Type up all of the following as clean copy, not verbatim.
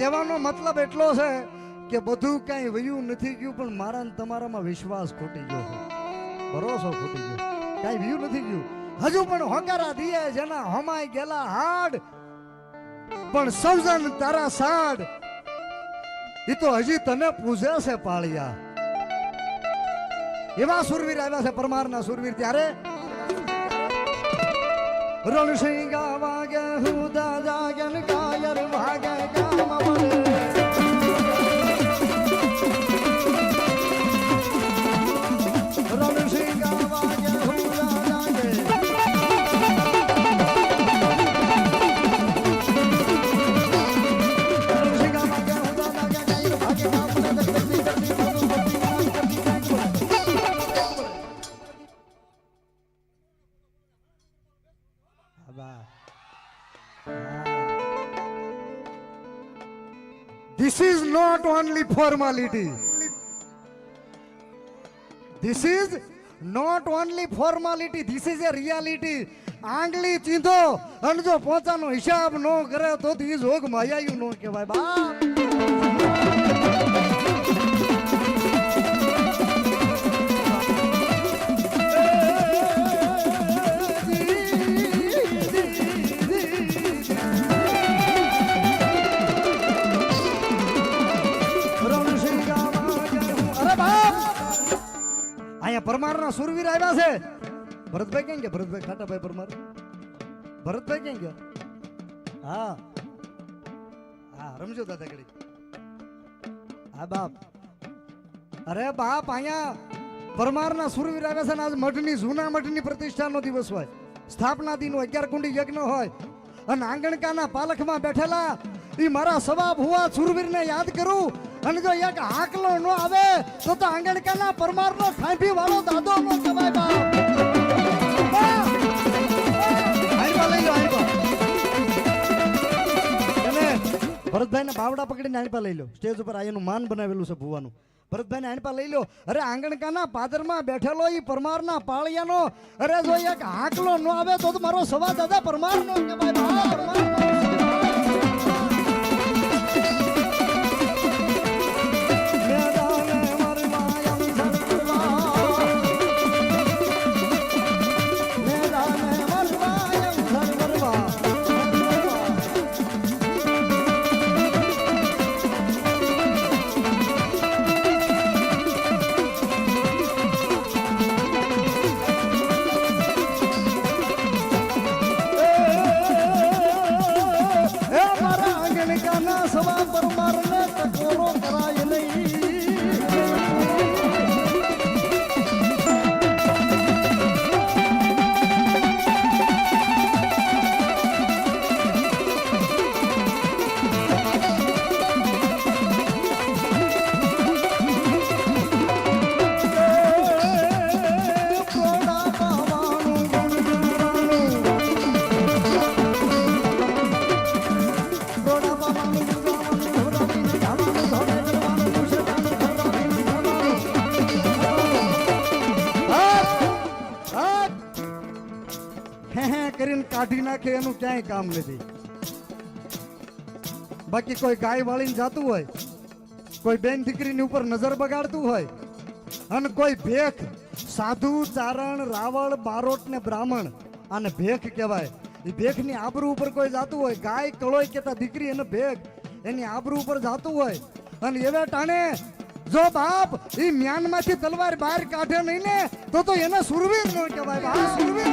કહેવાનો મતલબ એટલો છે કે બધું કઈ વયું નથી ગયું, પણ મારા ને તમારામાં વિશ્વાસ ખોટી ગયો છે, ભરોસો ખોટી ગયો, કઈ વયું નથી ગયું. હજુ પણ હોકારા દીએ જેના હમાઈ ગયેલા હાડ, પણ સૌજન તારા સાડ એ તો હજી તને પૂજે છે પાળિયા. એવા સુરવીર આવ્યા છે પરમારના સુરવીર. ત્યારે રણસિંહ વાગે હુદા જાગન કાયર ભાગે ગામ બને. રણસિંહ વાગે હુદા જાગે રણસિંહ વાગે હુદા જાગે કાયર ભાગે ગામ બને. This is not only formality. This is not only formality. This is a reality. આંગળી ચીંધો અને જો પોતાનો હિસાબ ન કરે તો ઈ જોગ માયાયું ન કહેવાય બાપ. પરમારના સુરવીર આવ્યા છે. ભરતભાઈ કેમ ગયા? ભરતભાઈ ખાટાભાઈ પરમાર. ભરતભાઈ કેમ ગયા? હા હા રમજો દાદા ઘડી. હા બાપ. અરે બાપ અહીંયા પરમારના સુરવીર આવ્યા છે ને આજ મઠની જૂના મઠની પ્રતિષ્ઠાનો દિવસ હોય, સ્થાપના દિન હોય, 11 કુંડી યજ્ઞ હોય અને આંગણકાના પાલખમાં બેઠેલા ઈ મારા સવાબ હુવા સુરવીરને યાદ કરું. અને જો એક હાકલો ન આવે તો આંગણકાના પરમારનો ખાંભી વાળો દાદો નો કહેવાય બાપ. ભરતભાઈ ને બાવડા પકડીને આણપા લઈ લો. સ્ટેજ ઉપર આનું માન બનાવેલું છે ભુવાનું. ભરતભાઈ ને આણપા લઈ લો. અરે આંગણકાના પાદરમાં બેઠેલો ઈ પરમારના પાળિયાનો અરે જો એક હાકલો ન આવે તો મારો સવા દાદા પરમાર નો કહેવાય બાપ. કાઢી નાખે એનું ક્યાંય કામ નથી. બાકી કોઈ ગાય વાળીને જાતું હોય, કોઈ બેન દીકરીની ઉપર નજર બગાડતું હોય અને કોઈ ભેખ સાધુ ચારણ રાવળ બારોટ ને બ્રાહ્મણ આને ભેખ કહેવાય. એ ભેખની આબરૂ ઉપર કોઈ જાતું હોય, ગાય કળોય કેતા દીકરી અને ભેખ એની આબરૂ ઉપર જાતું હોય અને એવે ટાણે જો બાપ ઈ મ્યાનમાંથી તલવાર બહાર કાઢે નહીં ને તો એને સુરવીર ન કહેવાય બાપ. સુરવીર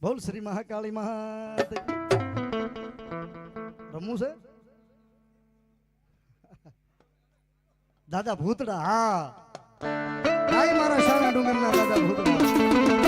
બોલ શ્રી મહાકાળી માત. રમવું છે દાદા ભૂતડા. હા મારા શાળા ડુંગરના દાદા ભૂતડા.